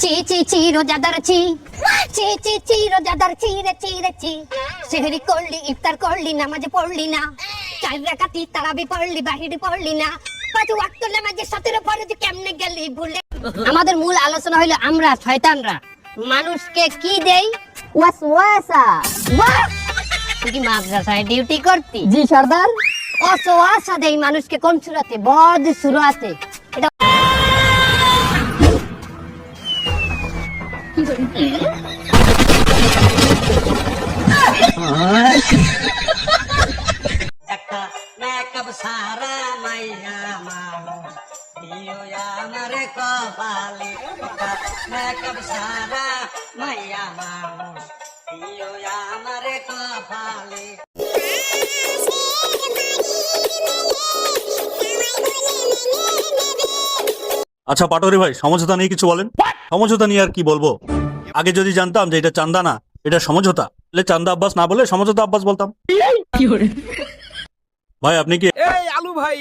চি চি চি রোজাদার চি চি চি চি রোজাদার চি রে চি রে চি সেহরি করলি ইফতার করলি নামাজ পড়লি না 4 রাকাতি তারাবি পড়লি বাহিরি পড়লি না 5 ওয়াক্ত নামাজে 17 ফরজ কেমনে গেলি ভুলে। আমাদের মূল আলোচনা হলো আমরা শয়তানরা মানুষকে কি দেই ওয়াসওয়াসা। বাহ, তুই কি মাদ্রাসায় ডিউটি করতি? জি সর্দার। ওয়াসওয়াসা দেই মানুষকে কোন সূরাতে? বদ সূরাতে। এটা একটা মেকআপ সারা মাইয়া মানুষ দিও আমারে কপালে, একটা মেকআপ সারা মাইয়া মানুষ দিও আমারে কপালে। আচ্ছা পাটোয়ারি ভাই, সমঝোতা নিয়ে কিছু বলেন। সমঝোতা নিয়ে আর কি বলবো, আগে যদি জানতাম যে এটা চান্দা না এটা সমঝোতা, তাহলে চান্দা আব্বাস না বলে সমঝোতা আব্বাস বলতাম। ভাই আপনি কি এই আলু ভাই,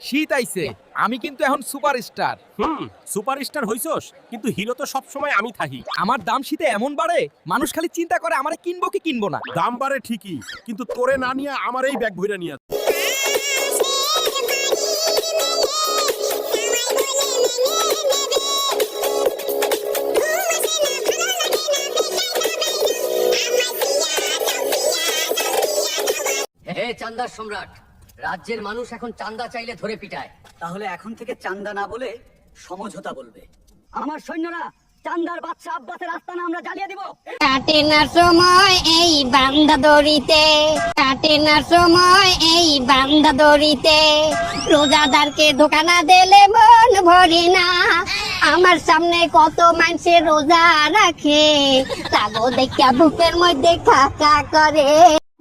শীত আইছে, আমি কিন্তু এখন সুপারস্টার। সুপারস্টার হইছস, কিন্তু হিরো তো সব সময় আমি থাকি। আমার দাম শীতে এমন বাড়ে, মানুষ খালি চিন্তা করে আমারে কিনবো কি কিনবো না। দাম বাড়ে ঠিকই, কিন্তু তোরে না নিয়ে আমার এই ব্যাগ ভইরা নিয়ে। হে চান্দার সম্রাট, রাজ্যের মানুষ এখন চান্দা চাইলে ধরে পিটায়, তাহলে এখন থেকে চান্দা না বলে সমঝোতা বলবে। আমার সৈন্যরা চান্দার বাদশা আব্বাসের আস্তানা আমরা জ্বালিয়ে দিব। কাটে না সময় এই বান্দা দড়িতে, কাটে না সময় এই বান্দা দড়িতে, রোজাদারকে ধোকা না দিলে মন ভরে না। আমার সামনে কত মানুষে রোজা রাখে, তাগো দেখা বুকের মধ্যে কাকা করে।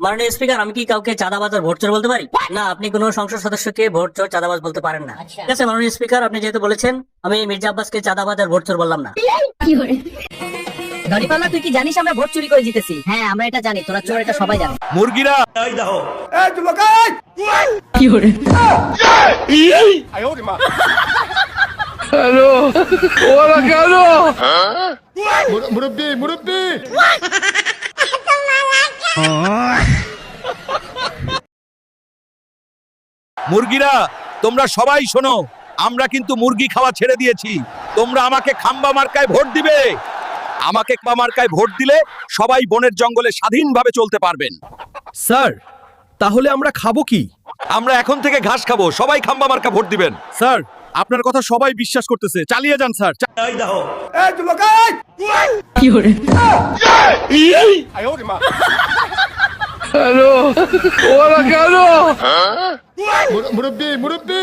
মাননীয় স্পিকার, আমি কি কাউকে চাঁদাবাজ আর ভোটচোর বলতে পারি? না, আপনি কোনো সংসদ সদস্যকে ভোটচোর চাঁদাবাজ বলতে পারেন না। ঠিক আছে মাননীয় স্পিকার, আপনি যেহেতু বলেছেন, আমি মির্জা আব্বাসকে চাঁদাবাজ আর ভোটচোর বললাম না। দাড়িপাল্লা, তুই কি জানিস আমরা ভোট চুরি করে জিতেছি? হ্যাঁ আমরা এটা জানি, তোরা চোর এটা সবাই জানে। মুরগিরা এই দেখো মুরব্বি মুরব্বি মুরগিরা, তোমরা সবাই শোনো, আমরা কিন্তু মুরগি খাওয়া ছেড়ে দিয়েছি। তোমরা আমাকে খাম্বা মার্কায় ভোট দিবে। আমাকে খাম্বা মার্কায় ভোট দিলে সবাই বনের জঙ্গলে স্বাধীনভাবে চলতে পারবেন। স্যার, তাহলে আমরা খাবো কি? আমরা এখন থেকে ঘাস খাবো, সবাই খাম্বা মার্কা ভোট দিবেন। স্যার, আপনার কথা সবাই বিশ্বাস করতেছে, চালিয়ে যান স্যার। এই দেখো মুরব্বি মুরব্বি